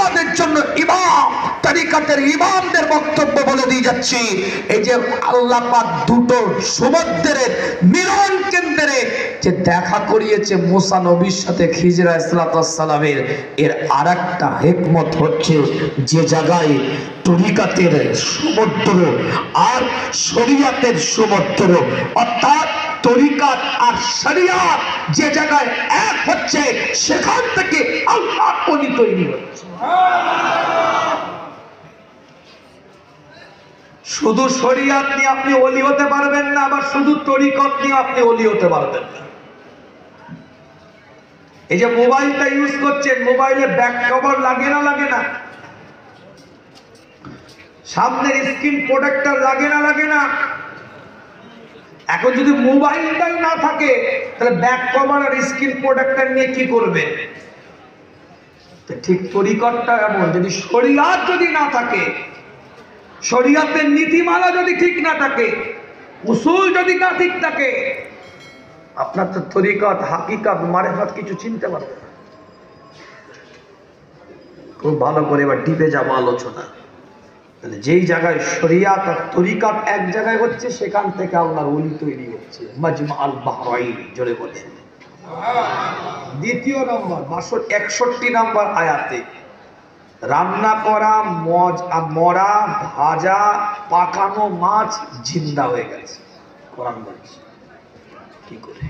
আমাদের জন্য ইমাম তরিকতের ইমামদের বক্তব্য বলে দিয়ে যাচ্ছি। এই যে আল্লাহ পাক দুটো সমুদ্রের মিলন কেন্দ্রে যে দেখা করিয়েছে মুসা নবীর সাথে খিজির আলাইহিস সালামের, এর আরেকটা হিকমত হচ্ছে যে জায়গায় তরিকতের সমুদ্র আর শরীয়তের সমুদ্র, অর্থাৎ তরিকত আর শরিয়ত যে জায়গায় এক হচ্ছে সেখান থেকে আল্লাহ ওলি তৈরি হচ্ছে। শুধু শরিয়ত নিয়ে আপনি ওলি হতে পারবেন না, আবার শুধু তরিকত নিয়ে আপনি ওলি হতে পারবেন না। এই যে মোবাইলটা ইউজ করছেন, মোবাইলে ব্যাক কভার লাগে না? লাগে না? সামনের স্ক্রিন প্রোটেক্টর লাগে না? লাগে না? এখন যদি মোবাইলটাই না থাকে তাহলে ব্যাক কভার আর স্ক্রিন প্রোটেক্টর নিয়ে কি করবে? ঠিক তরিকতটা এমন, যদি শরিয়ত যদি না থাকে, শরিয়তের নীতিমালা যদি ঠিক না থাকে, উসুল যদি না ঠিক থাকে, আপনার তো তরিকত, হাকিকত, মারিফত কিছু চিনতে পারবে না। খুব ভালো করে এবার ডিপে যাবো আলোচনা। যেই জায়গায় শরিয়ত আর তরিকত এক জায়গায় হচ্ছে সেখান থেকে আল্লাহর ওলি তৈরি হচ্ছে। মাজমা আল বাহরাইন, জোরে বলেন। দ্বিতীয় নম্বর 61 নম্বর আয়াতে রান্না করা মরা ভাজা পাকানো মাছ জিন্দা হয়ে গেছে। কোরআন বলছে কি করে?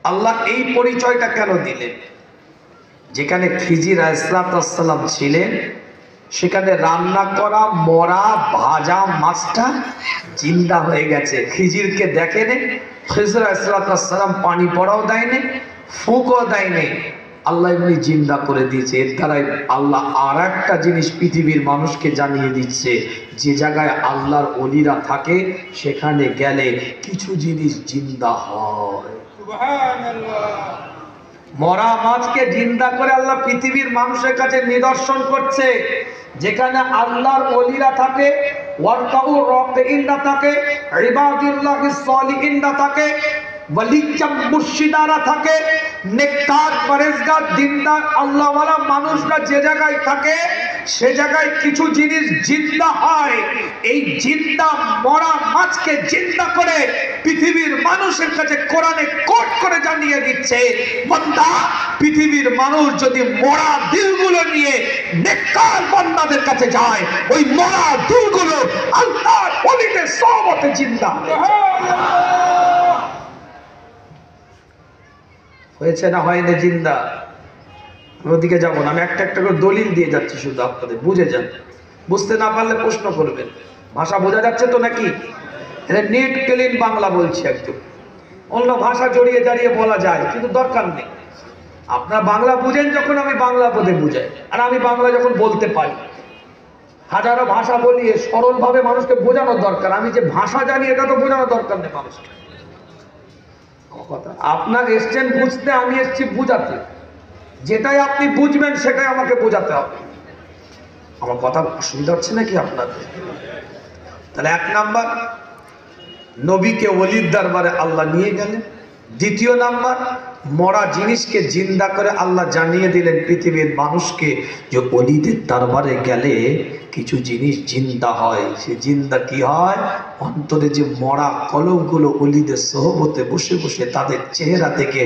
আল্লাহ এই পরিচয়টা কেন দিলেন? যেখানে খিজির আলাইহিস সালাম ছিলেন সেখানে রান্না করা মরা ভাজা মাছটা জিন্দা হয়ে গেছে। খিজিরকে দেখেনি, খিজির আলাইহিস সালাম পানি পড়াও দেয়নি, ফুঁকও দেয়নি, আল্লাহ এমনি জিন্দা করে দিয়েছে। এর দ্বারাই আল্লাহ আর একটা জিনিস পৃথিবীর মানুষকে জানিয়ে দিচ্ছে, যে জায়গায় আল্লাহর ওলিরা থাকে সেখানে গেলে কিছু জিনিস জিন্দা হয়। সুবহানাল্লাহ। মরা মাছকে জিন্দা করে আল্লাহ পৃথিবীর মানুষের কাছে নিদর্শন করছে। যেখানে আল্লাহর ওলিরা থাকে, ওয়ারকাউ রাকিইনরা থাকে, ইবাদুল্লাহিস সালিহিনরা থাকে, ওয়ালিয়াম মুর্শিদারা থাকে, নেককার পরেজগার দিনদার আল্লাহওয়ালা মানুষরা যে জায়গায় থাকে সে জায়গায় কিছু জিনিস জিন্দা হয়। এই জিন্দা মরা মাছকে জিন্দা করে পৃথিবীর মানুষের কাছে কোরআনে কোট করে জানিয়ে দিচ্ছে, বান্দা, পৃথিবীর মানুষ যদি মরা দিলগুলো নিয়ে নেককার বান্দাদের কাছে যায়, ওই মরা দিলগুলো আল্লাহর ওলিদের সোহবতে জিন্দা হয়েছে না হয়নি জিন্দা? ওদিকে যাবো না, আমি একটা একটা করে দলিল দিয়ে যাচ্ছি, শুধু আপনাদের বুঝে যান। বুঝতে না পারলে প্রশ্ন করবেন। ভাষা বোঝা যাচ্ছে তো নাকি? এটা নিট ক্লিন বাংলা বলছি একদম। অন্য ভাষা জড়িয়ে দাঁড়িয়ে বলা যায় কিন্তু দরকার নেই। আপনারা বাংলা বুঝেন যখন, আমি বাংলা পদে বুঝাই, আর আমি বাংলা যখন বলতে পারি। হাজারো ভাষা বলিয়ে সরলভাবে মানুষকে বোঝানোর দরকার। আমি যে ভাষা জানি এটা তো বোঝানোর দরকার নেই মানুষকে। আপনার এসছেন বুঝতে, আমি এসছি বুঝাতে। যেটাই আপনি বুঝবেন সেটাই আমাকে বোঝাতে হবে। আমার কথা অসুবিধা হচ্ছে নাকি আপনাদের? তাহলে এক নাম্বার, নবীকে ওলির দরবারে আল্লাহ নিয়ে গেলেন। দ্বিতীয় নাম্বার, মরা জিনিসকে জিন্দা করে আল্লাহ জানিয়ে দিলেন পৃথিবীর মানুষকে যে ওলিদের দরবারে গেলে কিছু জিনিস জিন্দা হয়। সে জিন্দা কি হয়? অন্তরে যে মরা কলমগুলো ওলিদের সোহবতে বসে বসে তাদের চেহারা থেকে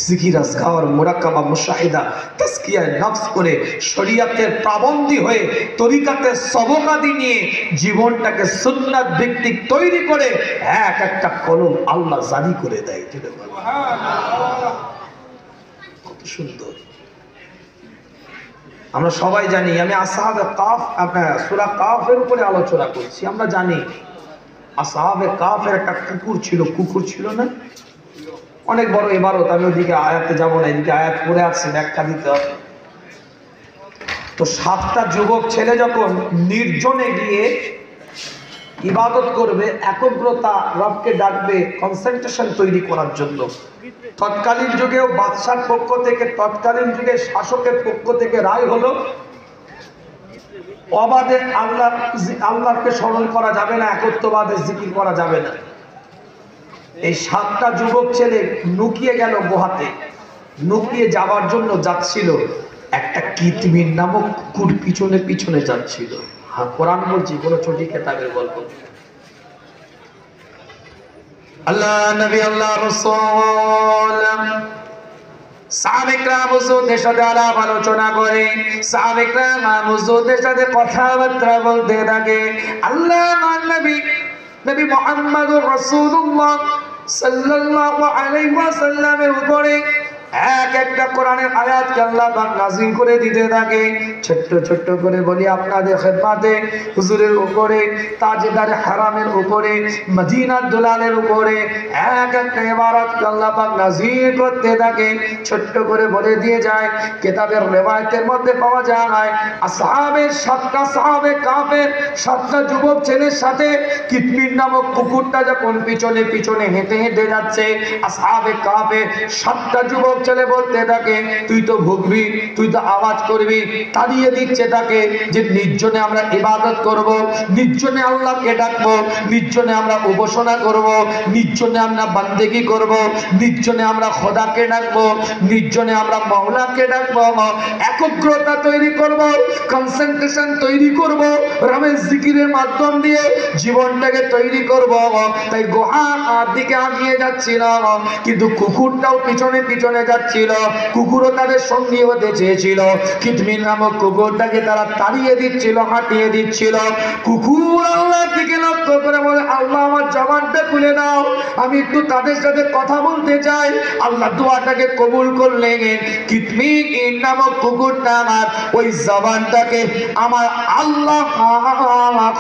জিকির আজকার মুরাকাবা মুশাহিদা তাজকিয়া নফস করে শরিয়তের পাবন্দী হয়ে তরিকাতের সবকাদি নিয়ে জীবনটাকে সুন্নাত ভিত্তিক তৈরি করে এক একটা কলম আল্লাহ জারি করে দেয়। কত সুন্দর! আমরা সবাই জানি, আমি আসহাবে কাফ, সূরা কাফের উপরে আলোচনা করছি। আমরা জানি আসহাবে কাফের একটা কুকুর ছিল না? অনেক বড় ইবারত, আমি ওদিকে আয়াতে যাব না, এদিকে আয়াত পড়ে আছে, ব্যাখ্যা দিতে হবে। তো 7টা যুবক ছেলে যখন নির্জনে গিয়ে ইবাদত করবে, একগ্রতা, রবকে ডাকবে, কনসেন্ট্রেশন তৈরি করার জন্য, তৎকালীন যুগেও বাদশার পক্ষ থেকে, তৎকালীন যুগে শাসকের পক্ষ থেকে রায় হলো অবাধে আল্লাহকে স্মরণ করা যাবে না, একত্ববাদে জিকির করা যাবে না। এই 7টা যুবক ছেলে লুকিয়ে গেল গুহাতে। লুকিয়ে যাওয়ার জন্য যাচ্ছিল, একটা কিতমির নামক কুকুর পিছনে পিছনে যাচ্ছিল। হ্যাঁ, কোরআন বলছি, কোনো ছোটি কেতাবের গল্প। আল্লাহ নবী, আল্লাহ রাসূল সাহাবায়ে কেরাম হুজুরদের সাথে আলাপ আলোচনা করে, সাহাবায়ে কেরাম হুজুরদের সাথে কথাবার্তা বলতে থাকে। আল্লাহ নবী নবী মুহাম্মদুর রাসূলুল্লাহ সাল্লাল্লাহু আলাইহি ওয়াসাল্লামের উপরে এক একটা কোরআনের আয়াতকে আল্লাহ পাক নাযিল করে দিতে থাকে। ছোট্ট ছোট্ট করে বলি আপনাদের খেদমতে, হুজুরের উপরে, তাজদারে হারামের উপরে, মদিনার দুলালের উপরে এক একটা ইবারতকে আল্লাহ পাক নাযিল করতে থাকে। ছোট্ট করে বলে দিয়ে যায়, কিতাবের রিওয়ায়াতের মধ্যে পাওয়া যায় আসহাবের 7টা সাহাবে কাফের 7টা যুবক ছেলের সাথে কিতমির নামক কুকুরটা যখন পিছনে পিছনে হেঁটে হেঁটে যাচ্ছে, আসহাবে কাফের 7টা যুবক ছেলে বলতে থাকে, তুই তো ভুগবি, তুই তো আওয়াজ করবি। তাড়িয়ে দিচ্ছে তাকে যে নির্জনে আমরা ইবাদত করব, নির্জনে আল্লাহকে ডাকবো, নির্জনে আমরা উপাসনা করব, নির্জনে আমরা বান্দেগি করব, নির্জনে আমরা খোদাকে ডাকবো, নির্জনে আমরা মাওলাকে ডাকবো, একগ্রতা তৈরি করব, কনসেন্ট্রেশন তৈরি করব, রমেশ জিকিরের মাধ্যম দিয়ে জীবনটাকে তৈরি করব। তাই গুহার দিকে আগিয়ে যাচ্ছিল, কিন্তু কুকুরটাও পিছনে পিছনে যাচ্ছিল। কুকুরও তাদের সঙ্গী হতে চেয়েছিল, কিতমির নামক কুকুরটাকে তারা তাড়িয়ে দিচ্ছিল, হাঁটিয়ে দিচ্ছিল। কুকুর আল্লাহর দিকে লক্ষ্য করে বলে, আল্লাহ আমার জবানটা খুলে দাও, আমি একটু তাদের সাথে কথা বলতে চাই। আল্লাহ দোয়াটাকে কবুল করলেন। কিতমির নামক কুকুরটা আমার ওই জবানটাকে আমার আল্লাহ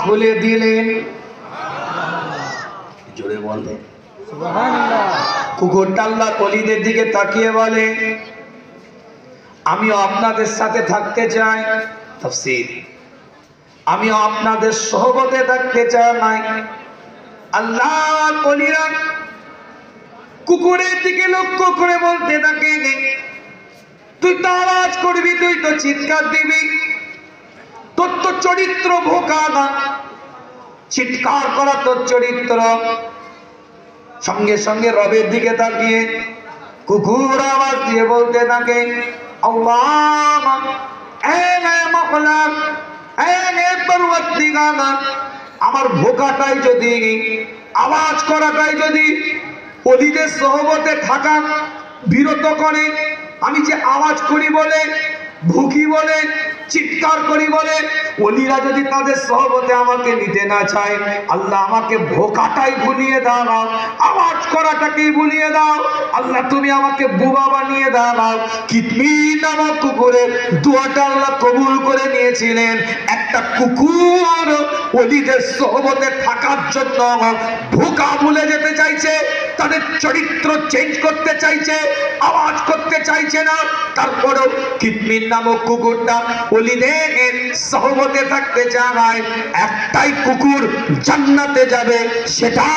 খুলে দিলেন। জোরে বলবে সুবহানাল্লাহ। কুকুরটা আল্লাহর ওলিদের দিকে তাকিয়ে বলে, আমিও আপনাদের সাথে থাকতে চাই। তাফসীর, আমিও আপনাদের সহবতে থাকতে চাই। আল্লাহর ওলিরা কুকুরের দিকে লক্ষ্য করে বলতে থাকে, তুই তো আওয়াজ করবি, তুই তো চিৎকার দিবি, তোর তো চরিত্র ভোকা না, চিৎকার করা তোর চরিত্র। সঙ্গে সঙ্গে রবের দিকে তাকিয়ে কুকুর আওয়াজ দিয়ে বলতে থাকে, আল্লাহ আমার ভোকাটাই যদি, আওয়াজ করাটাই যদি ওলিদের সহবতে থাকা বিরত করে, আমি যে আওয়াজ করি বলে, ভুকি বলে, চিৎকার করি বলে ওলিরা যদি তাদের সহবতে আমাকে নিতে না চায়, আল্লাহ আমাকে ভোকাটাই ভুলিয়ে দাও, আওয়াজ করাটাকেই ভুলিয়ে দাও। আল্লাহ তুমি আমাকে বুবা বানিয়ে দাও। কিতমির নামক কুকুরের দোয়াটা আল্লাহ কবুল করে নিয়েছিলেন। একটা কুকুর ওলিদের সহবতে থাকার জন্য ভোকা ভুলে যেতে চাইছে, তাদের চরিত্র চেঞ্জ করতে চাইছে, আওয়াজ করতে চাইছে না। তারপরেও কিতমির নামক কুকুরটা ওলিদের সহবতে থাকতে চায়। একটাই কুকুর জান্নাতে যাবে, সেটা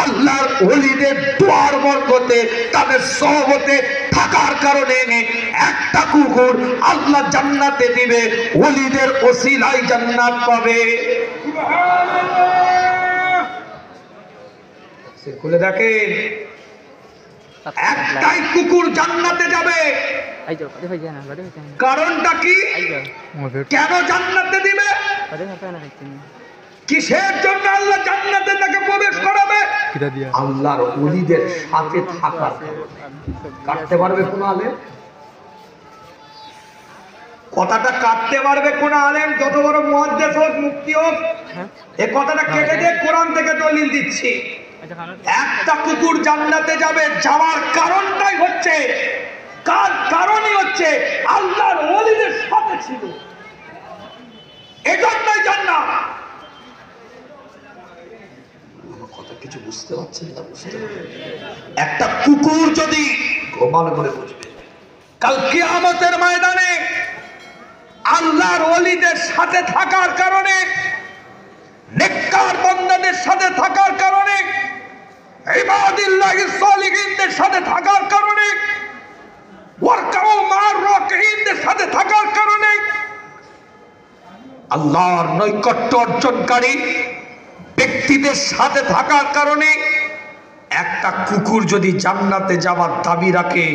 আল্লাহর ওলিদের দোয়ার বরকতে, তাদের সহবতে থাকার কারণে একটা কুকুর আল্লাহ জান্নাতে দিবে, ওলিদের ওসিলায় জান্নাত পাবে। খুলে দেখেন, একটাই কুকুর জান্নাতে যাবে। কারণটা কি? কেন জান্নাতে দিবে? কিসের জন্য আল্লাহ জান্নাতে তাকে প্রবেশ করাবে? আল্লাহর ওলিদের সাথে থাকার কারণে। কাটতে পারবে কোন আলেম? কথাটা কাটতে পারবে কোন আলেম? যত বড় মুহাদ্দিস হোক, মুফতি হোক, এই কথাটা কেটে দিয়ে কোরআন থেকে দলিল দিচ্ছি। একটা কুকুর জান্নাতে যাবে, যাওয়ার কারণটাই হচ্ছে, কারণই হচ্ছে আল্লাহর ওলিদের সাথে ছিল, এজন্যই জান্নাত। আমার কথা কিছু বুঝতে পারছেন না? বুঝতে পারছেন? একটা কুকুর যদি, ভালো করে বুঝবে, কাল কিয়ামতের ময়দানে আল্লাহর ওলিদের সাথে থাকার কারণে, নেককার বান্দাদের সাথে থাকার কারণে, ইবাদিল্লাহিস সালিহিনদের সাথে থাকার কারণে, ওয়ারকাউ মা'আর রাকিঈনদের সাথে থাকার কারণে, আল্লাহর নৈকট্য অর্জনকারী ব্যক্তিদের সাথে থাকার কারণে একটা কুকুর যদি জান্নাতে যাওয়ার দাবি রাখে,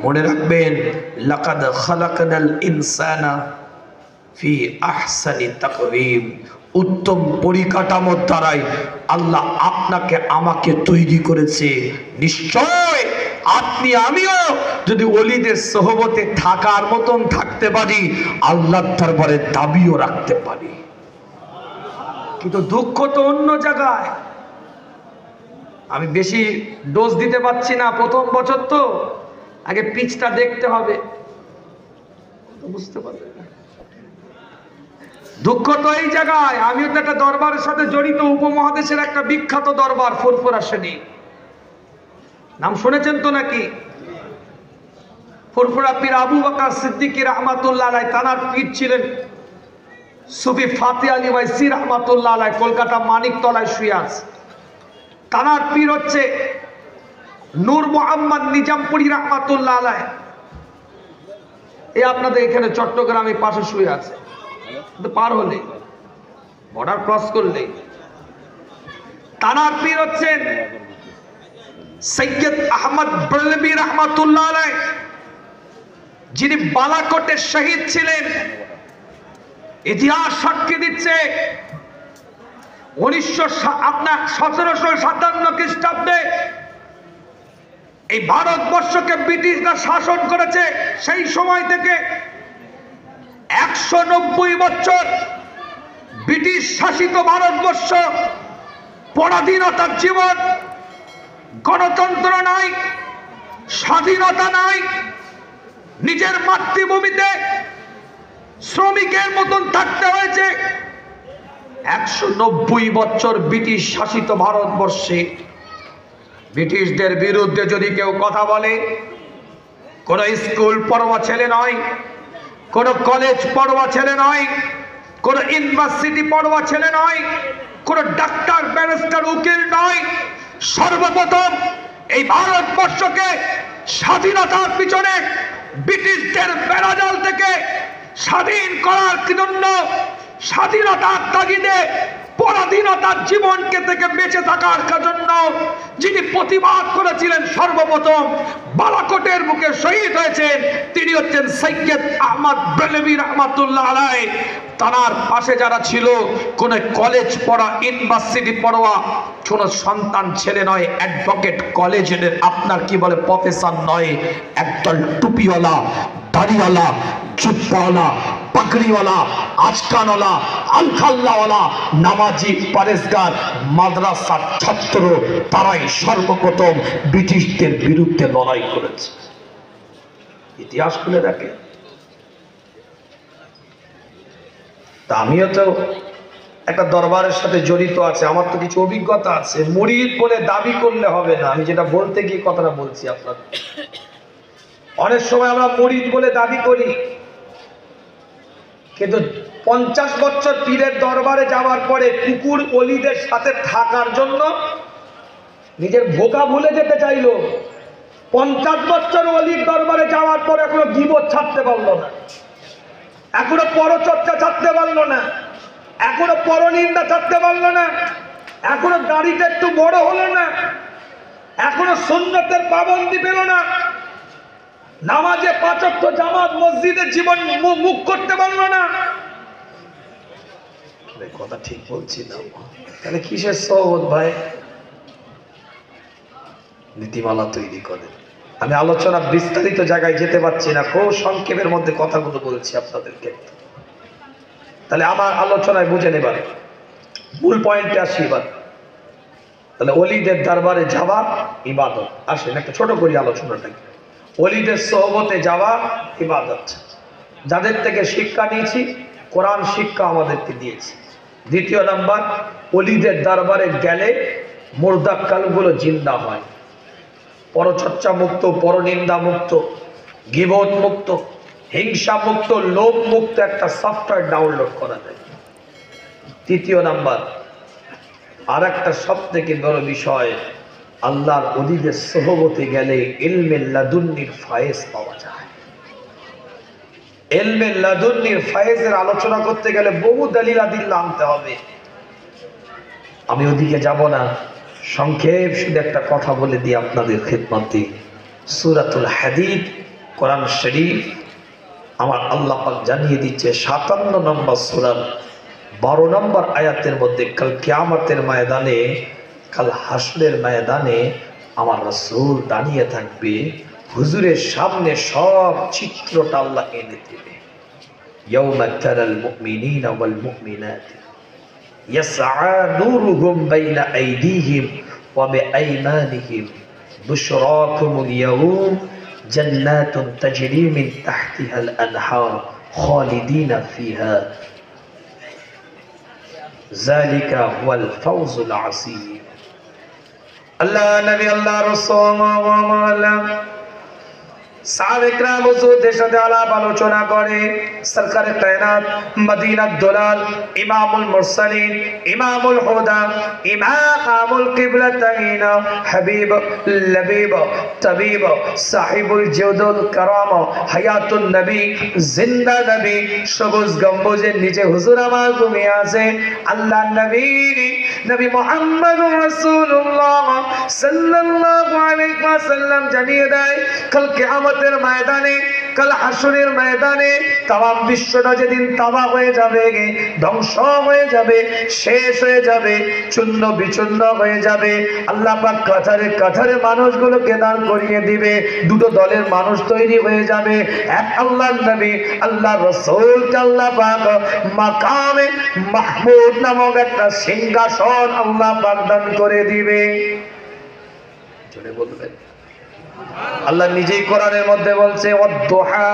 মনে রাখবেন, লাকাদ খালাকনাল ইনসানা ফি আহসানি তাকওয়িম, উত্তম পরিকাঠামোর দ্বারাই আল্লাহ আপনাকে আমাকে তৈরি করেছে। নিশ্চয় আপনি আমিও যদি ওলিদের সোহবতে থাকার মতন থাকতে পারি, আল্লাহর দরবারে দাবিও রাখতে পারি। কিন্তু দুঃখ তো অন্য জায়গায়। আমি বেশি ডোজ দিতে পারছি না, প্রথম বছর তো, আগে পিচটা দেখতে হবে, বুঝতে পারবেন না। দুঃখ তো এই জায়গায়, আমিও তো একটা দরবারের সাথে জড়িত, উপমহাদেশের একটা বিখ্যাত দরবার ফুরফুরা শরীফ, নাম শুনেছেন তো নাকি? ফুরফুরা পীর আবু বকর সিদ্দিকী রাহমাতুল্লাহ আলাইহি, তানার পীর ছিলেন সুফি ফাতে আলী ওয়াইসি রাহমাতুল্লাহ আলাইহি, কলকাতা মানিকতলায় শুয়ে আছে। তানার পীর হচ্ছে নূর মোহাম্মদ নিজামপুরী রাহমাতুল্লাহ আলাইহি, এই আপনাদের এখানে চট্টগ্রামে পাশে শুয়ে আছে। পার হলে বর্ডার ক্রস করলে তানার পীর হচ্ছেন সৈয়দ আহমদ বরেলভী রাহমাতুল্লাহ আলাইহি, যিনি বালাকোটে শহীদ ছিলেন। ইতিহাস সাক্ষী দিচ্ছে 1757 খ্রিস্টাব্দে এই ভারতবর্ষকে ব্রিটিশরা শাসন করেছে। সেই সময় থেকে 190 বছর ব্রিটিশ শাসিত ভারতবর্ষ, পরাধীনতার জীবন, গণতন্ত্র নাই, স্বাধীনতা নাই, নিজের মাতৃভূমিতে শ্রমিকের মতন থাকতে হয়েছে। 190 বছর ব্রিটিশ শাসিত ভারতবর্ষে ব্রিটিশদের বিরুদ্ধে যদি কেউ কথা বলে, কোন স্কুল পড়ুয়া ছেলে নয়, কোন কলেজ পড়ুয়া ছেলে নয়, কোন ইউনিভার্সিটি পড়ুয়া ছেলে নয়, কোন ডাক্তার ব্যারিস্টার উকিল নয়, সর্বপ্রথম এই ভারতবর্ষকে স্বাধীনতার পিছনে ব্রিটিশদের বেড়াজাল থেকে স্বাধীন করার জন্য, স্বাধীনতার তাগিদে পরাধীনতার জীবনকে থেকে বেঁচে থাকার জন্য যিনি প্রতিবাদ করেছিলেন, সর্বপ্রথম বালাকোটের বুকে শহীদ হয়েছেন, তিনি হচ্ছেন সৈয়দ আহমদ বরেলভী রাহমাতুল্লাহ আলাইহি। তার পাশে যারা ছিল, কোন কলেজ পড়া, ইউনিভার্সিটি পড়ুয়া কোন সন্তান ছেলে নয়, অ্যাডভোকেট কলেজের আপনার কি বলে প্রফেসর নয়, একদল টুপিওয়ালা, দাড়িওয়ালা, জুব্বাওয়ালা, পাগড়িওয়ালা, আজকানওয়ালা, আলখাল্লাওয়ালা, নামাজি, পরেজগার, মাদ্রাসার ছাত্র, তারাই সর্বপ্রথম ব্রিটিশদের বিরুদ্ধে লড়াই করেছে। ইতিহাস খুলে দেখে। তা আমিও তো একটা দরবারের সাথে জড়িত আছে, আমার তো কিছু অভিজ্ঞতা আছে। মুরিদ বলে দাবি করলে হবে না, আমি যেটা বলতে গিয়ে কথাটা বলছি আপনাদের। অনেক সময় আমরা মুরিদ বলে দাবি করি, কিন্তু 50 বছর পীরের দরবারে যাওয়ার পরে কুকুর অলিদের সাথে থাকার জন্য নিজের ভোকা ভুলে যেতে চাইলো। 50 বছর অলির দরবারে যাওয়ার পরে এখনো গীবত ছাড়তে পারলো না, এখনো পরচর্চা ছাড়তে পারলো না, এখনো পরনিন্দা ছাড়তে পারলো না, এখনো দাড়িটা একটু বড় হলো না, এখনো সুন্নতের পাবন্দি পেল না, নামাজে 5 ওয়াক্ত জামাত মসজিদের জীবন মুখ করতে পারলো না। কথা ঠিক বলছি না? তাহলে কিসের সহবত ভাই? নীতিমালা তৈরি করে। আমি আলোচনা বিস্তারিত জায়গায় যেতে পারছি না, খুব সংক্ষেপের মধ্যে কথাগুলো বলছি আপনাদেরকে। তাহলে আমার আলোচনায় বুঝে নেবার, মূল পয়েন্টে আসি এবার। তাহলে ওলিদের দরবারে যাওয়া ইবাদত। আসেন একটা ছোট করি আলোচনাটাকে। ওলিদের সোহবতে যাওয়া ইবাদত। যাদের থেকে শিক্ষা নিয়েছি, কোরআন শিক্ষা আমাদেরকে দিয়েছে। দ্বিতীয় নাম্বার, ওলিদের দরবারে গেলে মুর্দা কালগুলো জিন্দা হয়, পরচর্চা মুক্ত, পরনিন্দা মুক্ত, গীবত মুক্ত, হিংসা মুক্ত, লোভ মুক্ত একটা সফটওয়্যার ডাউনলোড করা যায়। তৃতীয় নাম্বার, আর একটা সব থেকে বড় বিষয়, আল্লাহর ওলিদের সোহবতে গেলে ইলমে লাদুন্নির ফায়েজ পাওয়া যায়। ইলমে লাদুন্নির ফায়েজের আলোচনা করতে গেলে বহু দলিল আদিল্লা আনতে হবে। আমি ওদিকে যাব না, সংক্ষেপ শুধু একটা কথা বলে দিই আপনাদের খেদমতে। সূরাতুল হাদীদ কোরআন শরীফ আমার আল্লাহ পাক জানিয়ে দিচ্ছে 57 নম্বর সূরার 12 নম্বর আয়াতের মধ্যে, কাল কিয়ামতের ময়দানে, কাল হাসরের ময়দানে আমার রাসূল দাঁড়িয়ে থাকবে, হুজুরের সামনে সব চিত্রটা আল্লাহ এনে দেবে। ইয়াউমা তারাল মুমিনিনা ওয়াল মুমিনাত ইয়াসআ নূরুহুম বাইনা আইদিহিম ওয়া বিআইমানিহিম বুশরাকুমুল ইয়াউম জান্নাতুন তাজরি মিন তাহতিহাল আনহার খালিদিনা ফিহা যালিকা হুয়াল ফাওজুল আসীম। আল্লাহ নবী আল্লাহ রাসূল সাহাবায়ে কেরাম হুজুরদের সাথে আলাপ আলোচনা করে। সরকারে কায়নাত, মদিনার দুলাল, ইমামুল মুরসালিন, ইমামুল হুদা, ইমামুল কিবলাতাইন, হাবিব লবিব তবিব, সাহিবুল জুদুল কারাম, হায়াতুন নবী, জিন্দা নবী, সবুজ গম্বুজের নিচে হুজুর আমার ঘুমিয়ে আছে। আল্লাহ নবী নবী মুহাম্মদুর রাসূলুল্লাহ সাল্লাল্লাহু আলাইহি ওয়াসাল্লাম জানিয়ে দেয়, কাল কিয়ামতের ময়দানে, কাল হাসরের ময়দানে তামাম বিশ্বটা যেদিন তাবাহ হয়ে যাবে, ধ্বংস হয়ে যাবে, শেষ হয়ে যাবে, চূর্ণ বিচূর্ণ হয়ে যাবে, আল্লাহ পাক কাতারে কাতারে মানুষগুলোকে দাঁড় করিয়ে দিবে। দুটো দলের মানুষ তৈরি হয়ে যাবে। এক আল্লাহর নবী আল্লাহর রাসূলকে আল্লাহ পাক মাকামে মাহমুদ নামক একটা সিংহাসন আল্লাহ পাক দান করে দিবে। জোরে বলবেন। আল্লাহ নিজেই কোরআনের মধ্যে বলছে, ওয়াদ-দুহা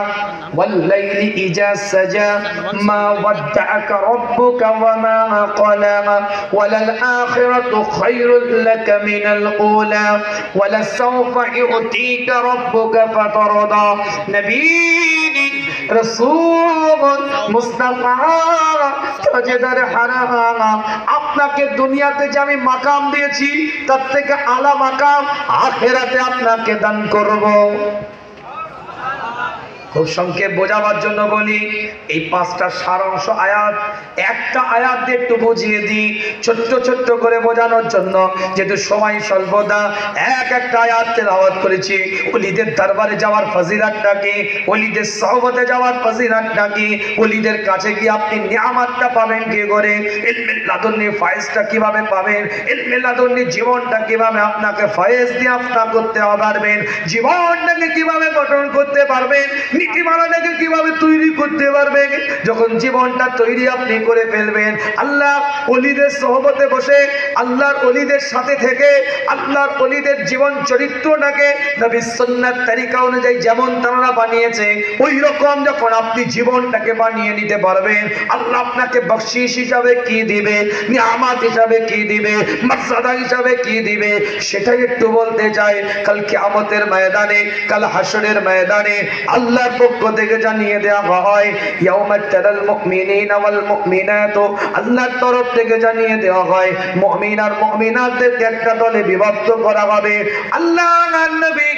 ওয়াল-লাইলি ইজা সাজা মা ওয়াদ্দাআকা রাব্বুকা ওয়া মা ক্বালা ওয়ালাল আখিরাতু খায়রুল লাকা মিনাল উলা ওয়ালাসাওফা ইউতিকা রাব্বুকা ফাতারদা। নবী রাসূল মুস্তাফা তাজদার হারাম, আপনাকে দুনিয়াতে যে আমি মাকাম দিয়েছি তার থেকে আলা মাকাম আখিরাতে আপনাকে দান করব। খুব সংক্ষেপ বোঝাবার জন্য বলি, এই 5টা সারাংশ আয়াত, একটা আয়াত দিয়ে একটু বুঝিয়ে দিই ছোট্ট ছোট্ট করে বোঝানোর জন্য, যেহেতু সময় স্বল্পতা। একটা আয়াত তেলাওয়াত করেছি, ওলিদের দরবারে যাওয়ার ফজিলতটা কি, ওলিদের সহবতে যাওয়ার ফজিলতটা কি, ওলিদের কাছে গিয়ে আপনি নিয়ামতটা পাবেন কি করে, ইলমে লাদুন্নি ফায়েজটা কিভাবে পাবেন, ইলমে লাদুন্নি জীবনটা কিভাবে আপনাকে ফায়েজ দিয়ে আপনা করতে পারবেন, জীবনটাকে কিভাবে গঠন করতে পারবেন, নীতিমালাটাকে কিভাবে তৈরি করতে পারবেন। যখন জীবনটা তৈরি আপনি করে ফেলবেন, আল্লাহ ওলিদের সহবতে বসে, আল্লাহর ওলিদের সাথে থেকে, আল্লাহর ওলিদের জীবন চরিত্রটাকে নবী সুন্নাত তরিকা অনুযায়ী যেমন তারা বানিয়েছে ওই রকম যখন আপনি জীবনটাকে বানিয়ে নিতে পারবেন, আল্লাহ আপনাকে বখশিশ হিসাবে কি দিবে, নিয়ামত হিসাবে কি দিবে, মর্যাদা হিসাবে কি দিবে, সেটাই একটু বলতে চাই। কাল কিয়ামতের ময়দানে, কাল হাসরের ময়দানে আল্লাহর পক্ষ থেকে জানিয়ে দেওয়া হয়, ইয়াউমা তারাল মুমিনিনা ওয়াল মুমিনাত, আল্লাহর তরফ থেকে জানিয়ে দেওয়া হয় মুমিন আর মুমিনাতদেরকে একটা দলে বিভক্ত করা হবে। আল্লাহ আর নবী,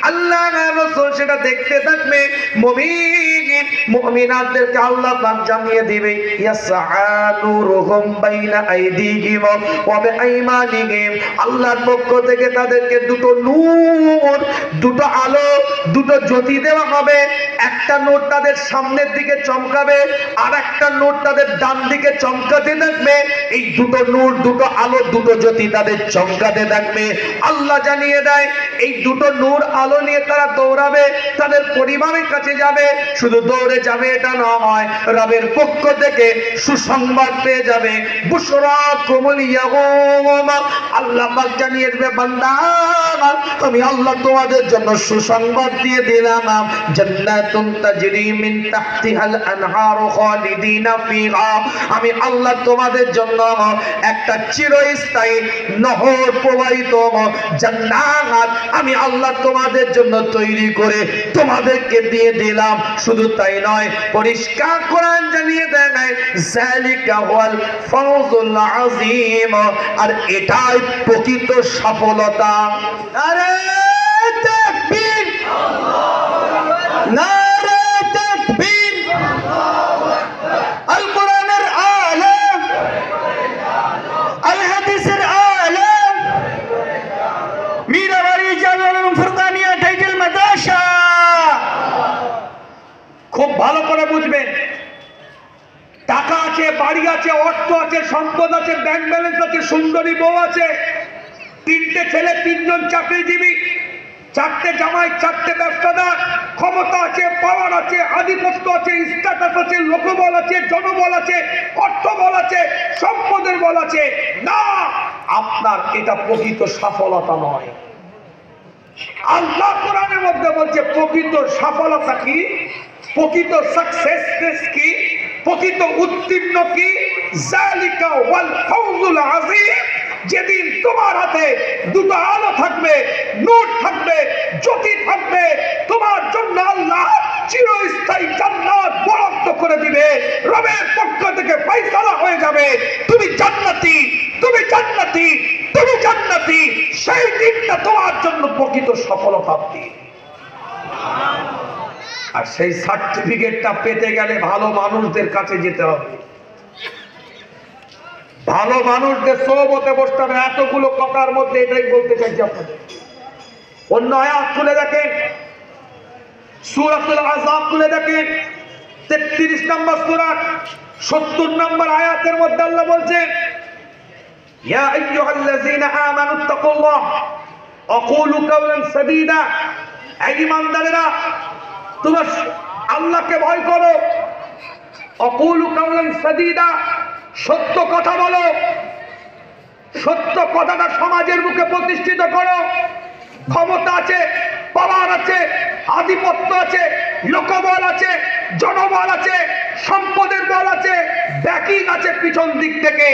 আল্লাহ আর রাসূল সেটা দেখতে থাকবে। মুমিন মুমিনাতদেরকে আল্লাহ পাক জানিয়ে দিবে, ইয়াসআ নূরুহুম বাইনা আইদিহিম ওয়া বিআইমানিহিম, আল্লাহর পক্ষ থেকে তাদেরকে দুটো নূর, দুটো আলো, দুটো জ্যোতি দেওয়া হবে। একটা নূর তাদের সামনের দিকে চমকাবে, আর একটা নূর তাদের ডান দিকে চমকাতে থাকবে। এই দুটো নূর, দুটো আলো, দুটো জ্যোতি তাদের চমকাতে থাকবে। আল্লাহ জানিয়ে দেয়, এই দুটো নূর আলো নিয়ে তারা দৌড়াবে, তাদের পরিবারের কাছে যাবে। শুধু দৌড়ে যাবে এটা নয়, রবের পক্ষ থেকে সুসংবাদ পেয়ে যাবে। বুশরাকুমুল ইয়াউম, আল্লাহ পাক জানিয়ে দেবে, বান্দা আমি আল্লাহ তোমাদের জন্য সুসংবাদ দিয়ে দিলাম, জান্নাতুন তাজরি মিন তাহতিহাল আনহার খালিদিনা ফিহা, আমি আল্লাহ তোমাদের জন্য একটা চিরস্থায়ী নহর প্রবাহিত জান্নাত আমি আল্লাহ তোমাদের জন্য তৈরি করে তোমাদেরকে দিয়ে দিলাম। শুধু তাই নয়, পরিষ্কার কোরআন জানিয়ে দেয় নাই, যালিকা ওয়াল ফাওজুল আযীম, আর এটাই প্রকৃত সফলতা। আরে তাকবীর, নারে তাকবীর, আল কোরআনের আলেম, আল হাদিসের আলেম, মীরাবাড়ি জামিউল ফুরকানিয়া টাইটেল মাদ্রাসা করে বুঝবেন, টাকা আছে, বাড়ি আছে, অর্থ আছে, সম্পদ আছে, ব্যাংক ব্যালেন্স আছে, সুন্দরী বউ আছে, 3টে ছেলে, 3জন চাকরিজীবী, 4টে জামাই, 4টে ব্যবসাদার, ক্ষমতা আছে, পাওয়ার আছে, আধিপত্য আছে, স্ট্যাটাস আছে, লোকবল আছে, জনবল আছে, অর্থবল আছে, সম্পদের বল আছে, না, আপনার এটা প্রকৃত সফলতা নয়। আল্লাহ কোরআনের মধ্যে বলছে প্রকৃত সফলতা কি, প্রকৃত সাকসেস কি, প্রকৃত উত্তীর্ণ কি, যালিকা ওয়াল ফাউজুল আযীম, যেদিন তোমার হাতে দুটো আলো থাকবে, নূর থাকবে, জ্যোতি থাকবে, তোমার জন্য আল্লাহ চিরস্থায়ী জান্নাত বরাদ্দ করে দিবে, রবের পক্ষ থেকে ফয়সালা হয়ে যাবে, তুমি জান্নাতি, তুমি জান্নাতি, তুমি জান্নাতি। সেই দিনটা তোমার জন্য প্রকৃত সফলতার দিন। আর সেই সার্টিফিকেটটা পেতে গেলে ভালো মানুষদের কাছে যেতে হবে, ভালো মানুষদের সোহবতে বসতে হবে। এতগুলো কথার মধ্যে এটাই বলতে চাইছি আপনাদের। অন্য আয়াত খুলে দেখেন, সূরাতুল আহজাব খুলে দেখেন, 33 নম্বর সূরা 70 নম্বর আয়াতের মধ্যে আল্লাহ বলছেন, ইয়া আইয়ুহাল্লাযীনা আমানুত্তাকুল্লাহ ওয়া কুলু কাওলান সাদীদা, হে ঈমানদারেরা তোমরা আল্লাহকে ভয় করো, ওয়া কুলু কাওলান সাদীদা, সত্য কথা বলো, সত্য কথাটা সমাজের মুখে প্রতিষ্ঠিত করো। ক্ষমতা আছে, পাওয়ার আছে, আধিপত্য আছে, লোকবল আছে, জনবল আছে, সম্পদের বল আছে, ব্যাকিং আছে পিছন দিক থেকে।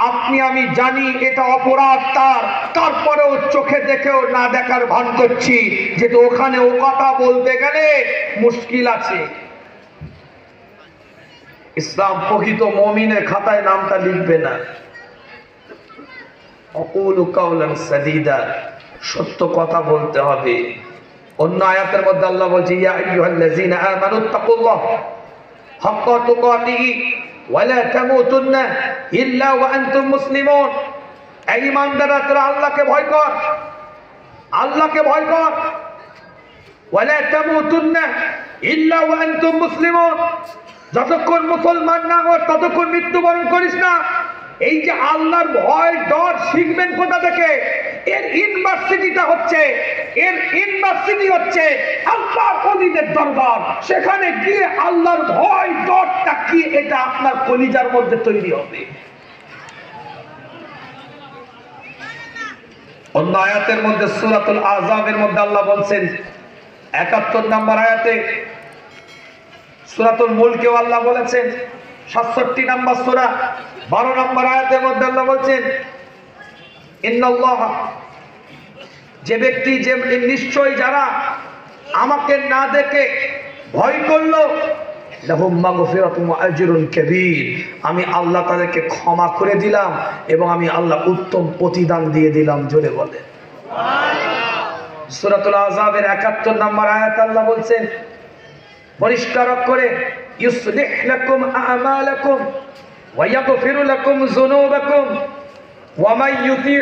আপনি আমি জানি এটা অপরাধ তার, তারপরেও চোখে দেখেও না দেখার ভান করছি, যেহেতু ওখানে ও কথা বলতে গেলে মুশকিল আছে। ইসলাম প্রকৃত মুমিনের খাতায় নামটা লিখবে না। অকুলু কাওলান সাদীদা, সত্য কথা বলতে হবে। অন্য আয়াতের মধ্যে আল্লাহ বলছে, ইয়া আইয়ুহাল্লাযীনা আমানুত্তাকুল্লাহ হাক্কা তুকাতিহি ওয়া লা তামুতুন্না ইল্লা ওয়া আনতুম মুসলিমুন, এই ঈমানদাররা তোরা আল্লাহকে ভয় কর, আল্লাহকে ভয় কর, ওয়া লা তামুতুন্না ইল্লা ওয়া আনতুম মুসলিমুন, যতক্ষণ মুসলমান না হস ততক্ষণ মৃত্যুবরণ করিস না। এই যে আল্লাহর ভয় ডর শিখবেন কোথা থেকে? এর ইউনিভার্সিটিটা হচ্ছে, এর ইউনিভার্সিটি হচ্ছে আল্লাহর ওলিদের দরবার। সেখানে গিয়ে আল্লাহর ভয় ডরটা কি এটা আপনার কলিজার মধ্যে তৈরি হবে। অন্য আয়াতের মধ্যে সূরাতুল আহজাবের মধ্যে আল্লাহ বলছেন 71 নম্বর আয়াতে, সূরাতুল মুলকেও আল্লাহ বলেছেন 67 নম্বর সূরা 12 নম্বর আয়াতের মধ্যে আল্লাহ বলছেন, ইন্নাল্লাহ, যে ব্যক্তি, যে নিশ্চয় যারা আমাকে না দেখে ভয় করলো, লাহুম মাগফিরাতুন ওয়া আজরুন কাবীর, আমি আল্লাহ তাদেরকে ক্ষমা করে দিলাম এবং আমি আল্লাহ উত্তম প্রতিদান দিয়ে দিলাম। জোরে বলে সুবহানাল্লাহ। সূরাতুল আহজাবের 71 নম্বর আয়াত আল্লাহ বলছেন পরিষ্কার করে, ইউসলিহ লাকুম আমালাকুম ওয়া ইয়াগফির লাকুম যুনুবাকুম ওয়া মান ইউতি